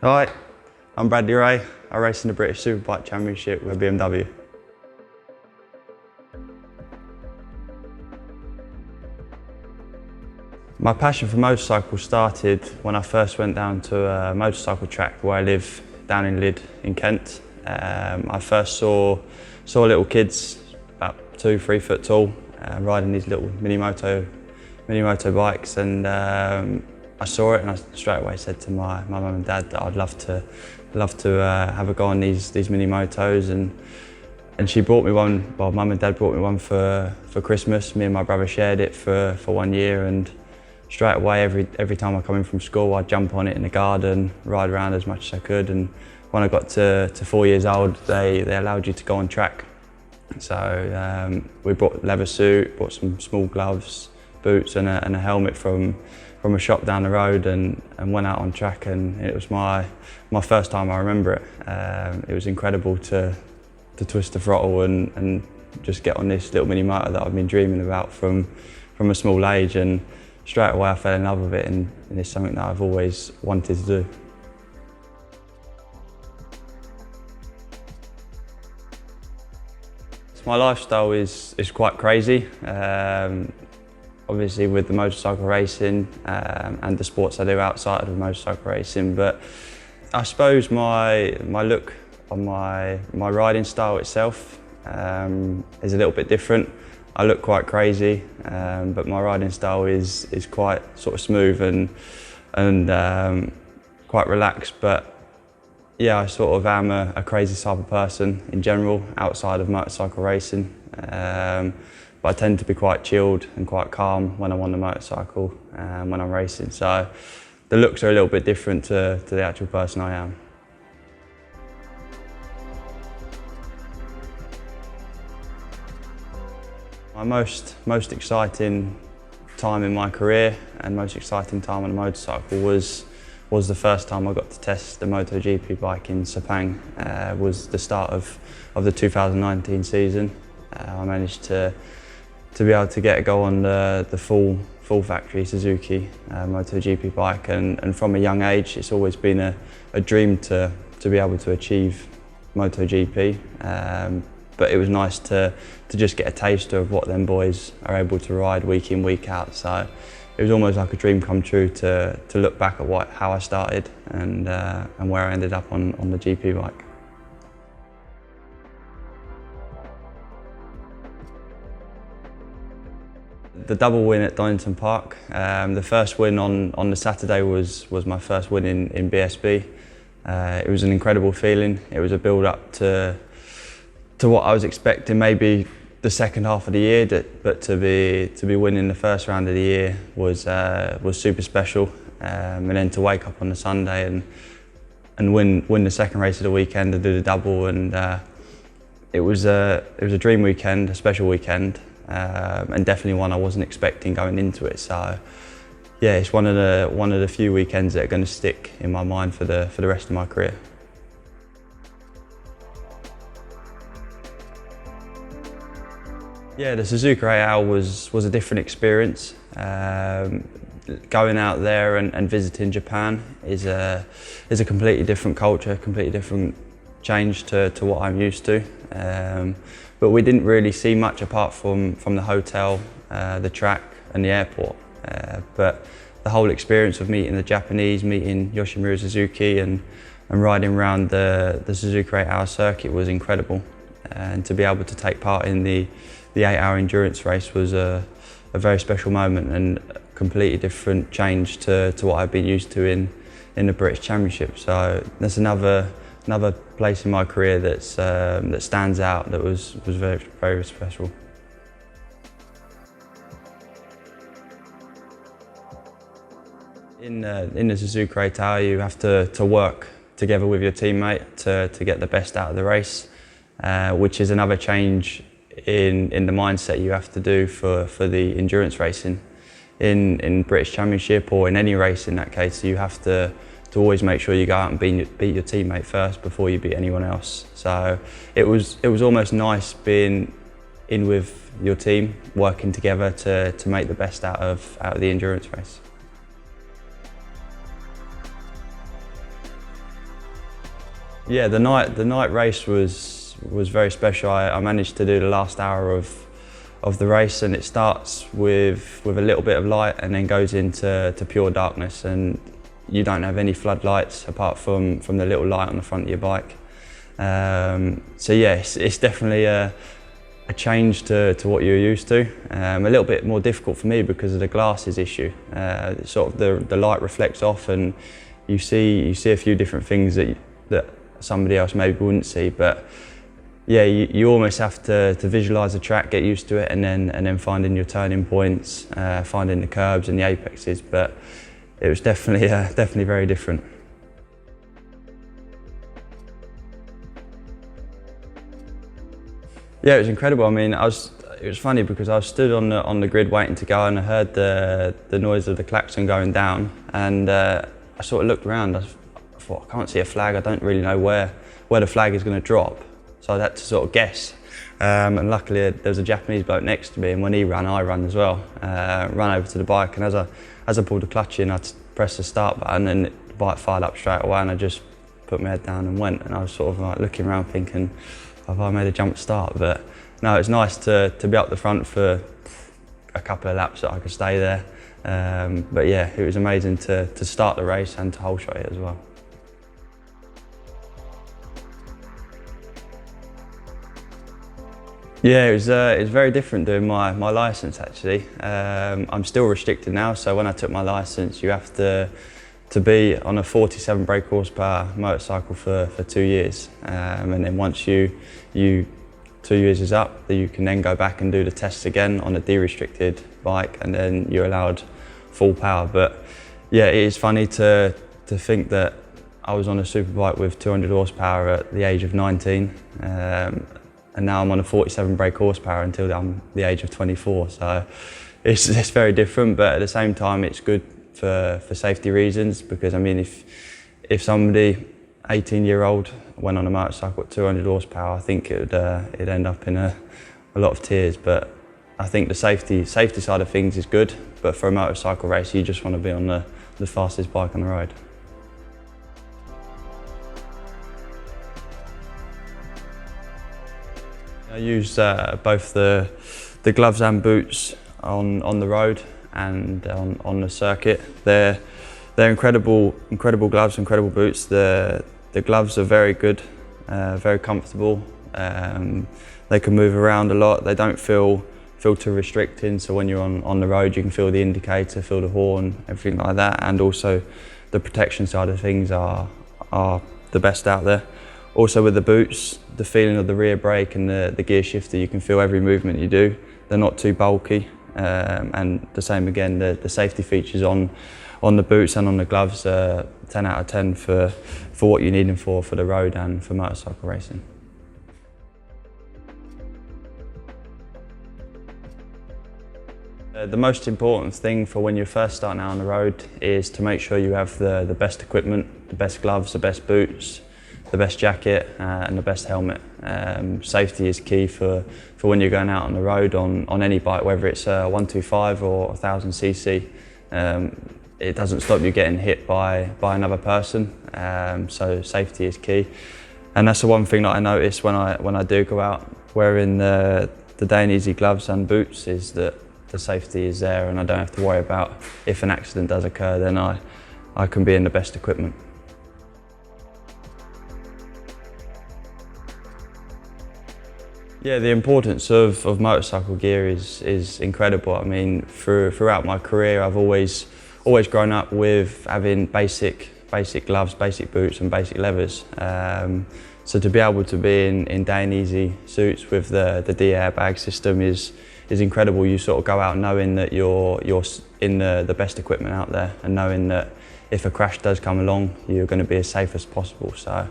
Hi, I'm Bradley Ray. I race in the British Superbike Championship with BMW. My passion for motorcycles started when I first went down to a motorcycle track where I live down in Lydd in Kent. I first saw little kids about 2-3 foot tall riding these little mini moto bikes, and I saw it and I straight away said to my mum and dad that I'd love to have a go on these mini motos, and she bought me one. Well, mum and dad bought me one for Christmas. Me and my brother shared it for 1 year, and straight away every time I come in from school I'd jump on it in the garden, ride around as much as I could, and when I got to 4 years old they allowed you to go on track. So we bought a leather suit, bought some small gloves, boots and a helmet from a shop down the road, and went out on track, and it was my first time. I remember it. It was incredible to twist the throttle and just get on this little mini motor that I've been dreaming about from a small age, and straight away I fell in love with it, and it's something that I've always wanted to do. My lifestyle is quite crazy. Obviously with the motorcycle racing and the sports I do outside of motorcycle racing, but I suppose my look on my riding style itself is a little bit different. I look quite crazy, but my riding style is quite sort of smooth and quite relaxed. But yeah, I sort of am a crazy type of person in general outside of motorcycle racing. But I tend to be quite chilled and quite calm when I'm on the motorcycle and when I'm racing. So the looks are a little bit different to the actual person I am. My most exciting time in my career and most exciting time on a motorcycle was the first time I got to test the MotoGP bike in Sepang. Was the start of the 2019 season. I managed to be able to get a go on the full factory Suzuki MotoGP bike, and from a young age it's always been a dream to be able to achieve MotoGP. But it was nice to just get a taster of what them boys are able to ride week in, week out. So it was almost like a dream come true to look back at how I started and where I ended up on the GP bike. The double win at Donington Park. The first win on the Saturday was my first win in BSB. It was an incredible feeling. It was a build up to what I was expecting, maybe the second half of the year, but to be winning the first round of the year was super special. And then to wake up on the Sunday and win the second race of the weekend and do the double, and it was a dream weekend, a special weekend. And definitely one I wasn't expecting going into it. So yeah, it's one of the few weekends that are going to stick in my mind for the rest of my career. Yeah, the Suzuka 8L was a different experience. Going out there and visiting Japan is a completely different culture, completely different change to what I'm used to. But we didn't really see much apart from the hotel, the track and the airport. But the whole experience of meeting the Japanese, meeting Yoshimura Suzuki and riding around the Suzuka 8-hour circuit was incredible. And to be able to take part in the 8-hour endurance race was a very special moment and a completely different change to what I've been used to in the British Championship. So that's another place in my career that stands out, that was very, very special. In the Suzuka 8-hour you have to work together with your teammate to get the best out of the race, which is another change in the mindset you have to do for the endurance racing. In British Championship, or in any race in that case, you have to always make sure you go out and beat your teammate first before you beat anyone else. So it was almost nice being in with your team, working together to make the best out of the endurance race. Yeah, the night race was very special. I managed to do the last hour of the race, and it starts with a little bit of light and then goes into pure darkness, and you don't have any floodlights apart from the little light on the front of your bike. So yeah, it's definitely a change to what you're used to. A little bit more difficult for me because of the glasses issue. Sort of the light reflects off, and you see a few different things that somebody else maybe wouldn't see. But yeah, you almost have to visualise the track, get used to it, and then finding your turning points, finding the curbs and the apexes. But it was definitely very different. Yeah, it was incredible. I mean, it was funny because I was stood on the grid waiting to go, and I heard the noise of the klaxon going down, and I sort of looked around. I thought, I can't see a flag. I don't really know where the flag is going to drop, so I had to sort of guess. And luckily, there was a Japanese bloke next to me, and when he ran, I ran as well. Ran over to the bike, and as I pulled the clutch in, I pressed the start button, and the bike fired up straight away, and I just put my head down and went. And I was sort of like looking around, thinking, have I made a jump start? But no, it's nice to be up the front for a couple of laps that I could stay there. But yeah, it was amazing to start the race and to whole shot it as well. Yeah, it was very different doing my licence actually. I'm still restricted now, so when I took my licence, you have to be on a 47 brake horsepower motorcycle for 2 years, and then once 2 years is up, you can then go back and do the tests again on a de-restricted bike, and then you're allowed full power. But yeah, it is funny to think that I was on a superbike with 200 horsepower at the age of 19, and now I'm on a 47 brake horsepower until I'm the age of 24. So it's very different, but at the same time, it's good for safety reasons, because I mean, if somebody 18-year-old went on a motorcycle at 200 horsepower, I think it'd end up in a lot of tears. But I think the safety side of things is good, but for a motorcycle race, you just want to be on the fastest bike on the road. I use both the gloves and boots on the road and on the circuit. They're incredible gloves, incredible boots. The gloves are very good, very comfortable. They can move around a lot. They don't feel too restricting, so when you're on the road, you can feel the indicator, feel the horn, everything like that. And also the protection side of things are the best out there. Also with the boots, the feeling of the rear brake and the gear shifter, you can feel every movement you do. They're not too bulky. And the same again, the safety features on the boots and on the gloves are 10 out of 10 for what you need them for the road and for motorcycle racing. The most important thing for when you're first starting out on the road is to make sure you have the best equipment, the best gloves, the best boots, the best jacket and the best helmet. Safety is key for when you're going out on the road on any bike, whether it's a 125 or 1000cc. It doesn't stop you getting hit by another person, so safety is key. And that's the one thing that I notice when I do go out wearing the Dainese gloves and boots, is that the safety is there, and I don't have to worry about if an accident does occur, then I can be in the best equipment. Yeah, the importance of motorcycle gear is incredible. I mean, throughout my career, I've always grown up with having basic gloves, basic boots and basic leathers. So to be able to be in Dainese suits with the D airbag system is incredible. You sort of go out knowing that you're in the best equipment out there, and knowing that if a crash does come along, you're going to be as safe as possible. So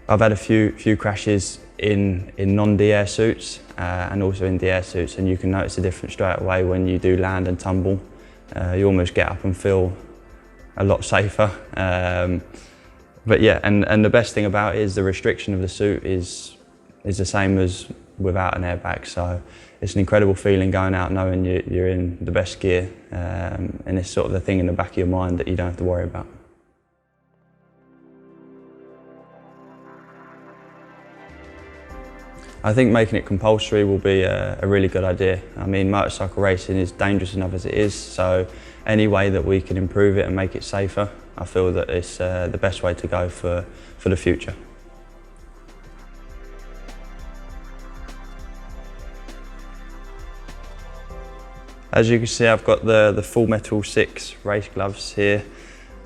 I've had a few crashes in non-D-air suits and also in D-air suits, and you can notice the difference straight away when you do land and tumble. You almost get up and feel a lot safer. But yeah, and the best thing about it is the restriction of the suit is the same as without an airbag. So it's an incredible feeling going out knowing you're in the best gear, and it's sort of the thing in the back of your mind that you don't have to worry about. I think making it compulsory will be a really good idea. I mean, motorcycle racing is dangerous enough as it is, so any way that we can improve it and make it safer, I feel that it's the best way to go for the future. As you can see, I've got the Full Metal 6 race gloves here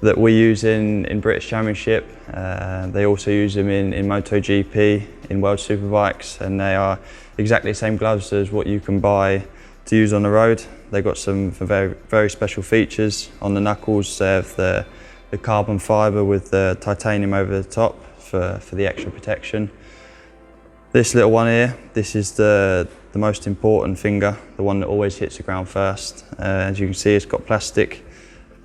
that we use in British Championship. They also use them in MotoGP, in World Superbikes, and they are exactly the same gloves as what you can buy to use on the road. They've got some very, very special features. On the knuckles, they have the carbon fibre with the titanium over the top for the extra protection. This little one here, this is the most important finger, the one that always hits the ground first. As you can see, it's got plastic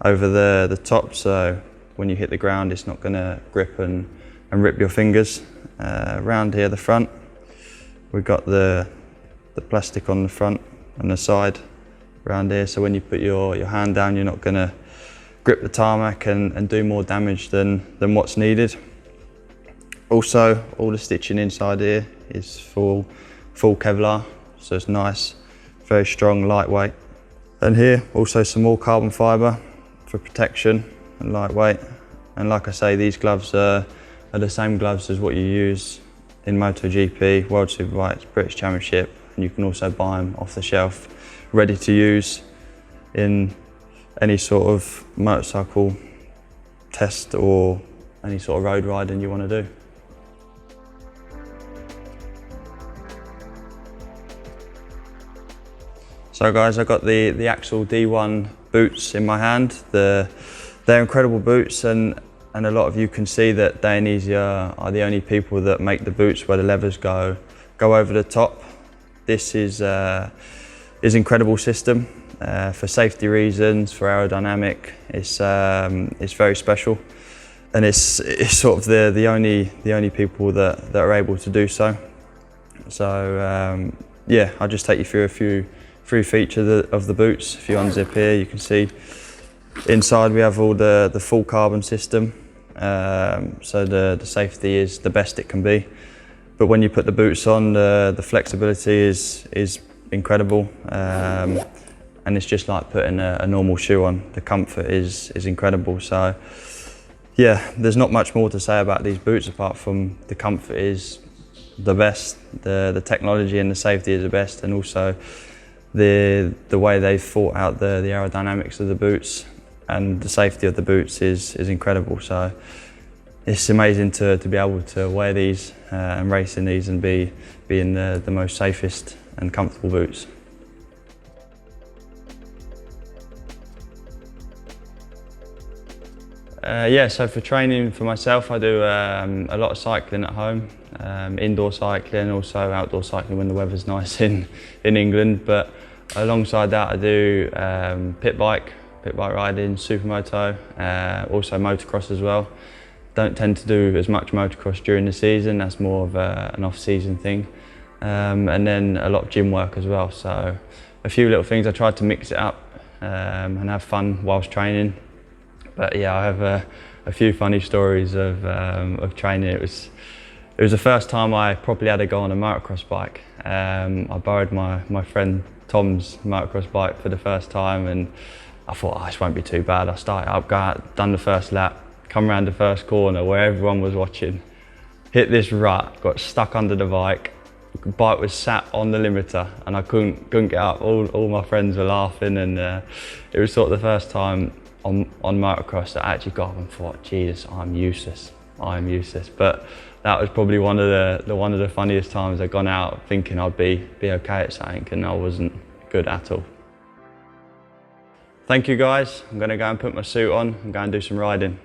over the top, so when you hit the ground, it's not going to grip and rip your fingers. Around here, the front, we've got the plastic on the front and the side around here, so when you put your hand down, you're not going to grip the tarmac and do more damage than what's needed. Also, all the stitching inside here is full Kevlar, so it's nice, very strong, lightweight. And here, also some more carbon fibre for protection and lightweight. And like I say, these gloves are the same gloves as what you use in MotoGP, World Superbikes, British Championship, and you can also buy them off the shelf, ready to use in any sort of motorcycle test or any sort of road riding you want to do. So guys, I've got the Axel D1 boots in my hand. They're incredible boots, and a lot of you can see that Dainese are the only people that make the boots where the levers go over the top. This is incredible system for safety reasons, for aerodynamic. It's very special, and it's sort of the only people that are able to do so. So yeah, I'll just take you through a few features of the boots. If you unzip here, you can see inside we have all the full carbon system, so the safety is the best it can be. But when you put the boots on, the flexibility is incredible, and it's just like putting a normal shoe on. The comfort is incredible. So yeah, there's not much more to say about these boots apart from the comfort is the best, the technology and the safety is the best, and also the way they've thought out the aerodynamics of the boots and the safety of the boots is incredible. So it's amazing to be able to wear these and race in these and be in the most safest and comfortable boots. Yeah, so for training for myself, I do a lot of cycling at home, indoor cycling, also outdoor cycling when the weather's nice in England. But alongside that, I do pit bike riding, supermoto, also motocross as well. Don't tend to do as much motocross during the season, that's more of an off-season thing. And then a lot of gym work as well. So a few little things, I try to mix it up and have fun whilst training. But yeah, I have a few funny stories of training. It was the first time I properly had to go on a motocross bike. I borrowed my friend Tom's motocross bike for the first time, and I thought, oh, this won't be too bad. I started up, done the first lap, come around the first corner where everyone was watching, hit this rut, got stuck under the bike. The bike was sat on the limiter and I couldn't get up. All my friends were laughing, and it was sort of the first time on motocross that I actually got up and thought, Jesus, I'm useless. But that was probably one of the funniest times I'd gone out thinking I'd be okay at something, and I wasn't good at all. Thank you guys. I'm going to go and put my suit on and go and do some riding.